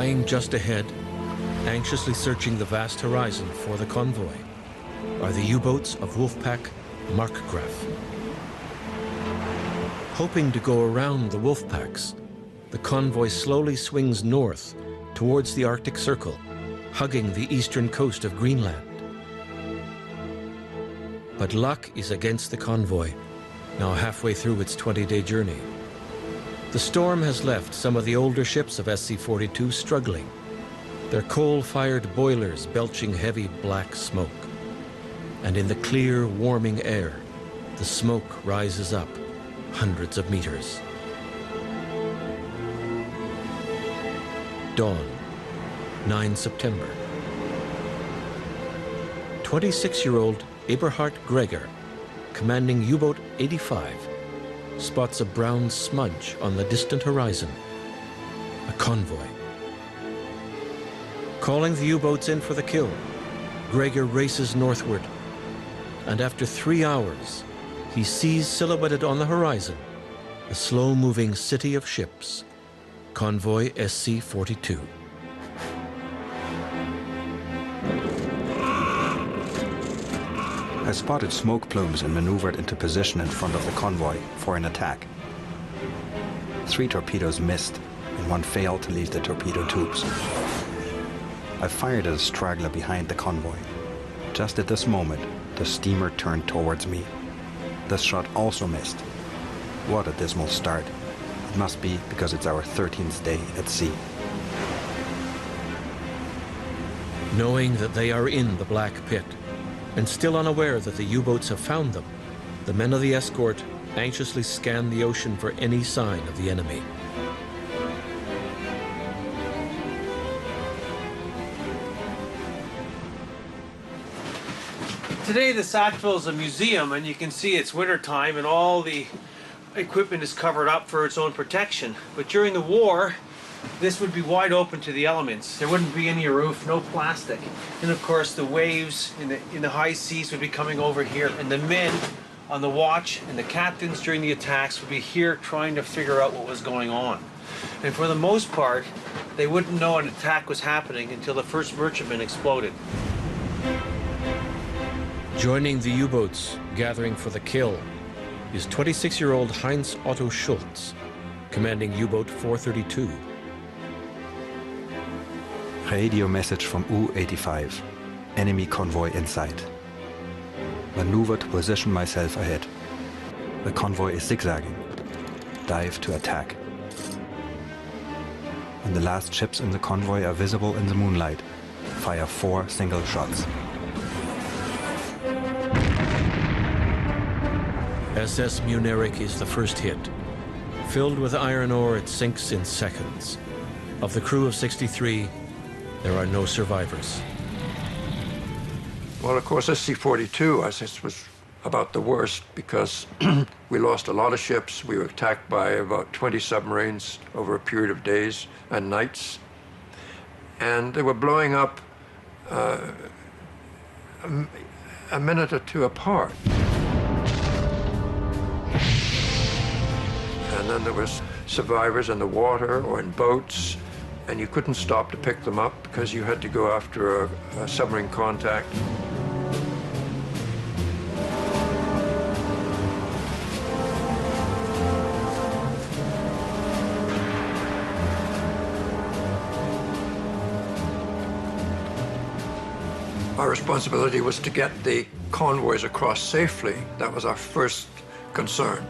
Flying just ahead, anxiously searching the vast horizon for the convoy, are the U-boats of Wolfpack Markgraf. Hoping to go around the Wolfpacks, the convoy slowly swings north towards the Arctic Circle, hugging the eastern coast of Greenland. But luck is against the convoy, now halfway through its 20-day journey. The storm has left some of the older ships of SC-42 struggling, their coal-fired boilers belching heavy black smoke. And in the clear, warming air, the smoke rises up hundreds of meters. Dawn, 9 September. 26-year-old Eberhard Gregor, commanding U-boat 85, spots a brown smudge on the distant horizon, a convoy. Calling the U-boats in for the kill, Gregor races northward, and after 3 hours, he sees silhouetted on the horizon a slow-moving city of ships, convoy SC-42. I spotted smoke plumes and maneuvered into position in front of the convoy for an attack. 3 torpedoes missed, and 1 failed to leave the torpedo tubes. I fired at a straggler behind the convoy. Just at this moment, the steamer turned towards me. This shot also missed. What a dismal start. It must be because it's our 13th day at sea. Knowing that they are in the Black Pit, and still unaware that the U-boats have found them, the men of the escort anxiously scan the ocean for any sign of the enemy. Today the Sackville is a museum, and you can see it's wintertime and all the equipment is covered up for its own protection. But during the war, this would be wide open to the elements. There wouldn't be any roof, no plastic. And of course the waves in the high seas would be coming over here, and the men on the watch and the captains during the attacks would be here trying to figure out what was going on. And for the most part, they wouldn't know an attack was happening until the first merchantman exploded. Joining the U-boats gathering for the kill is 26-year-old Heinz Otto Schultz, commanding U-boat 432. Radio message from U-85. Enemy convoy in sight. Maneuver to position myself ahead. The convoy is zigzagging. Dive to attack. When the last ships in the convoy are visible in the moonlight, fire 4 single shots. SS Munich is the first hit. Filled with iron ore, it sinks in seconds. Of the crew of 63, there are no survivors. Well, of course, SC-42, I think, was about the worst because we lost a lot of ships. We were attacked by about 20 submarines over a period of days and nights. And they were blowing up a minute or 2 apart. And then there was survivors in the water or in boats, and you couldn't stop to pick them up because you had to go after a submarine contact. Our responsibility was to get the convoys across safely. That was our first concern,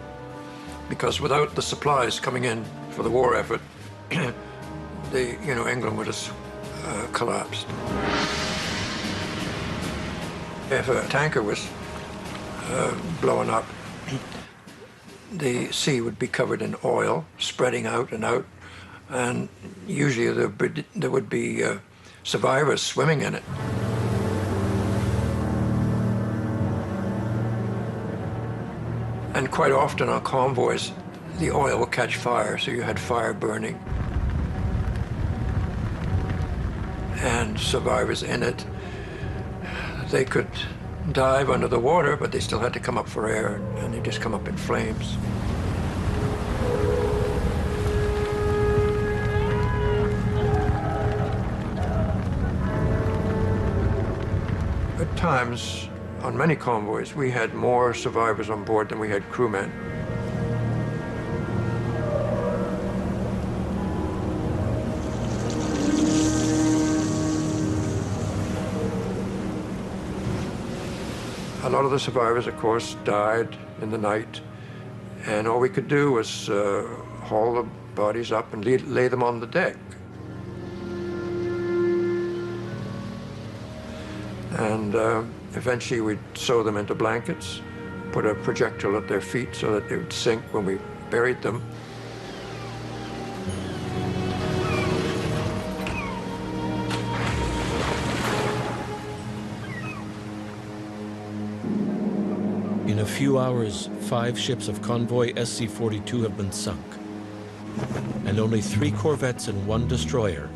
because without the supplies coming in for the war effort, England would have collapsed. If a tanker was blowing up, the sea would be covered in oil, spreading out, and usually there would be survivors swimming in it. And quite often on convoys, the oil would catch fire, so you had fire burning. And survivors in it, they could dive under the water, but they still had to come up for air, and they just come up in flames. times, on many convoys, we had more survivors on board than we had crewmen. A lot of the survivors, of course, died in the night, and all we could do was haul the bodies up and lay them on the deck. And eventually we'd sew them into blankets, put a projectile at their feet so that they would sink when we buried them. In a few hours, 5 ships of convoy SC-42 have been sunk, and only 3 corvettes and 1 destroyer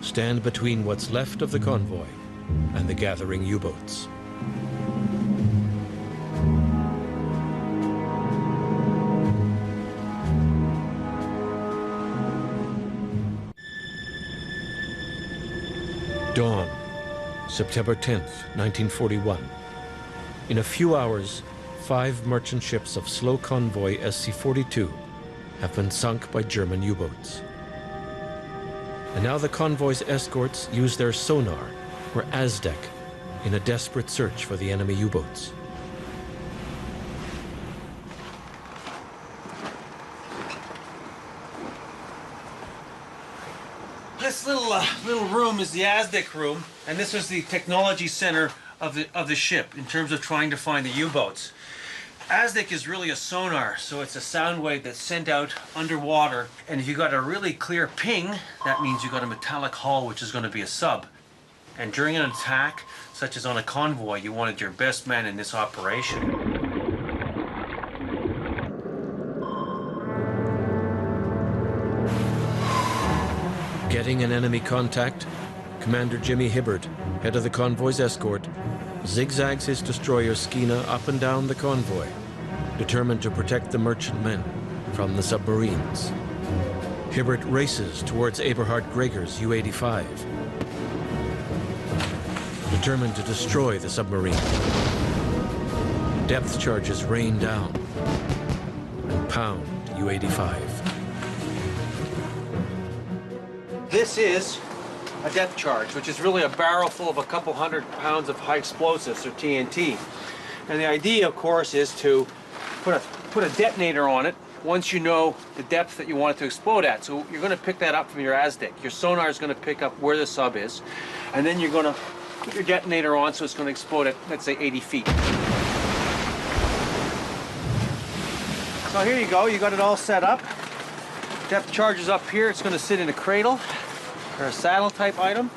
stand between what's left of the convoy and the gathering U-boats. Dawn, September 10th, 1941. In a few hours, 5 merchant ships of slow convoy SC-42 have been sunk by German U-boats. And now the convoy's escorts use their sonar, or ASDEC, in a desperate search for the enemy U-boats. This little room is the ASDEC room, and this is the technology center of the ship in terms of trying to find the U-boats. ASDEC is really a sonar, so it's a sound wave that's sent out underwater, and if you got a really clear ping, that means you got a metallic hull, which is going to be a sub. And during an attack, such as on a convoy, you wanted your best man in this operation. Getting an enemy contact, Commander Jimmy Hibbert, head of the convoy's escort, zigzags his destroyer Skeena up and down the convoy, determined to protect the merchantmen from the submarines. Hibbert races towards Eberhard Greger's U-85, determined to destroy the submarine. Depth charges rain down and pound U-85. This is a depth charge, which is really a barrel full of a couple 100 pounds of high explosives, or TNT. And the idea, of course, is to put a detonator on it once you know the depth that you want it to explode at. So you're going to pick that up from your ASDEC. Your sonar is going to pick up where the sub is, and then you're going to put your detonator on, so it's going to explode at, let's say, 80 feet. So here you go. You got it all set up. Depth charge is up here. It's going to sit in a cradle or a saddle type item,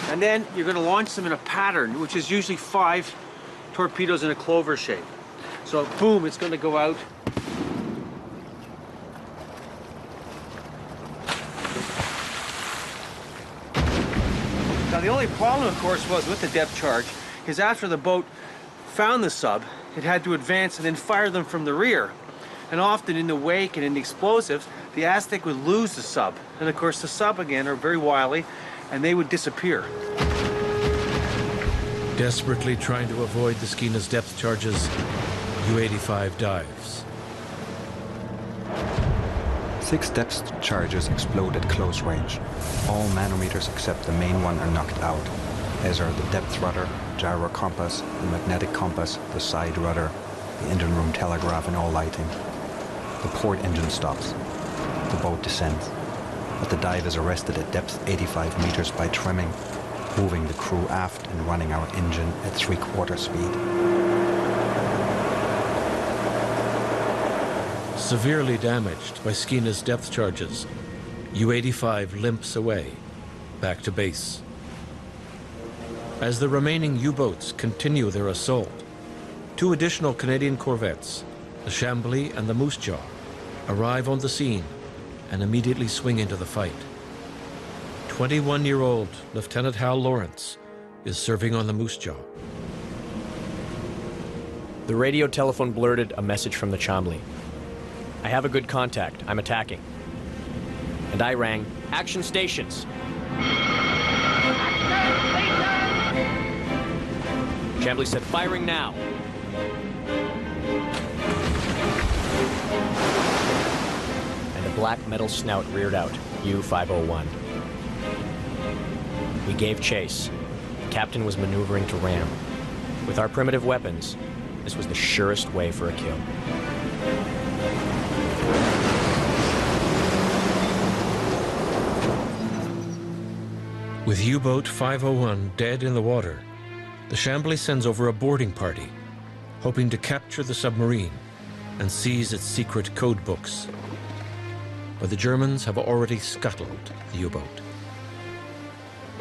and then you're going to launch them in a pattern, which is usually 5 torpedoes in a clover shape. So boom, it's going to go out. Now the only problem, of course, was with the depth charge is after the boat found the sub, it had to advance and then fire them from the rear. And often in the wake and in the explosives, the ASDEC would lose the sub. And of course the sub again are very wily, and they would disappear. Desperately trying to avoid the Skeena's depth charges, U-85 dives. 6 depth charges explode at close range. All manometers except the main one are knocked out, as are the depth rudder, gyro compass, the magnetic compass, the side rudder, the engine room telegraph, and all lighting. The port engine stops. The boat descends, but the dive is arrested at depth 85 meters by trimming, moving the crew aft and running our engine at 3/4 speed. Severely damaged by Skeena's depth charges, U-85 limps away, back to base. As the remaining U-boats continue their assault, 2 additional Canadian corvettes, the Chambly and the Moose Jaw, arrive on the scene and immediately swing into the fight. 21-year-old Lieutenant Hal Lawrence is serving on the Moose Jaw. The radio telephone blurted a message from the Chambly. "I have a good contact. I'm attacking." And I rang, "Action stations." Chambly said, firing now. And a black metal snout reared out, U-501. We gave chase. The captain was maneuvering to ram. With our primitive weapons, this was the surest way for a kill. With U-boat 501 dead in the water, the Chambly sends over a boarding party, hoping to capture the submarine and seize its secret code books. But the Germans have already scuttled the U-boat.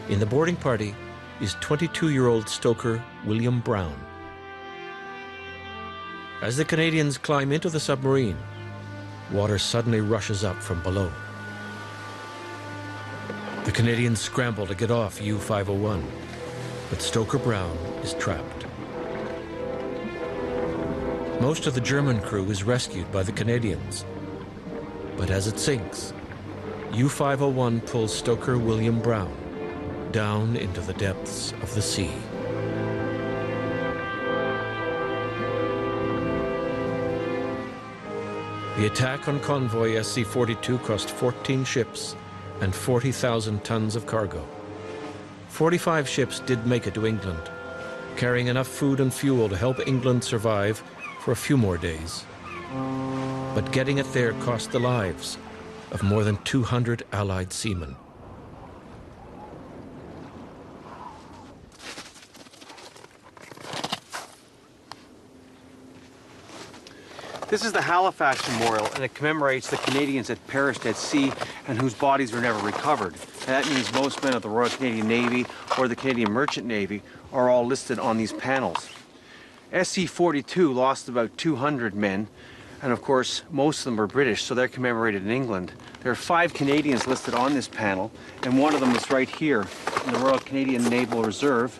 In the boarding party is 22-year-old stoker William Brown. As the Canadians climb into the submarine, water suddenly rushes up from below. The Canadians scramble to get off U-501, but Stoker Brown is trapped. Most of the German crew is rescued by the Canadians, but as it sinks, U-501 pulls stoker William Brown down into the depths of the sea. The attack on convoy SC-42 cost 14 ships and 40,000 tons of cargo. 45 ships did make it to England, carrying enough food and fuel to help England survive for a few more days. But getting it there cost the lives of more than 200 Allied seamen. This is the Halifax Memorial, and it commemorates the Canadians that perished at sea and whose bodies were never recovered. And that means most men of the Royal Canadian Navy or the Canadian Merchant Navy are all listed on these panels. SC-42 lost about 200 men, and of course most of them were British, so they're commemorated in England. There are 5 Canadians listed on this panel, and one of them is right here in the Royal Canadian Naval Reserve.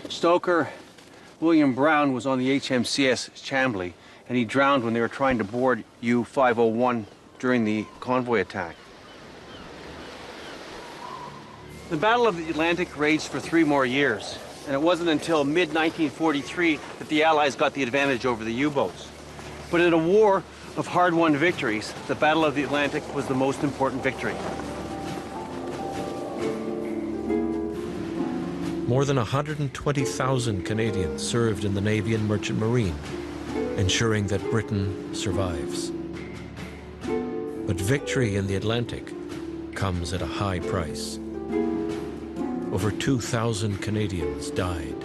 Stoker William Brown was on the HMCS Chambly, and he drowned when they were trying to board U-501 during the convoy attack. The Battle of the Atlantic raged for 3 more years, and it wasn't until mid-1943 that the Allies got the advantage over the U-boats. But in a war of hard-won victories, the Battle of the Atlantic was the most important victory. More than 120,000 Canadians served in the Navy and Merchant Marine, ensuring that Britain survives. But victory in the Atlantic comes at a high price. Over 2,000 Canadians died.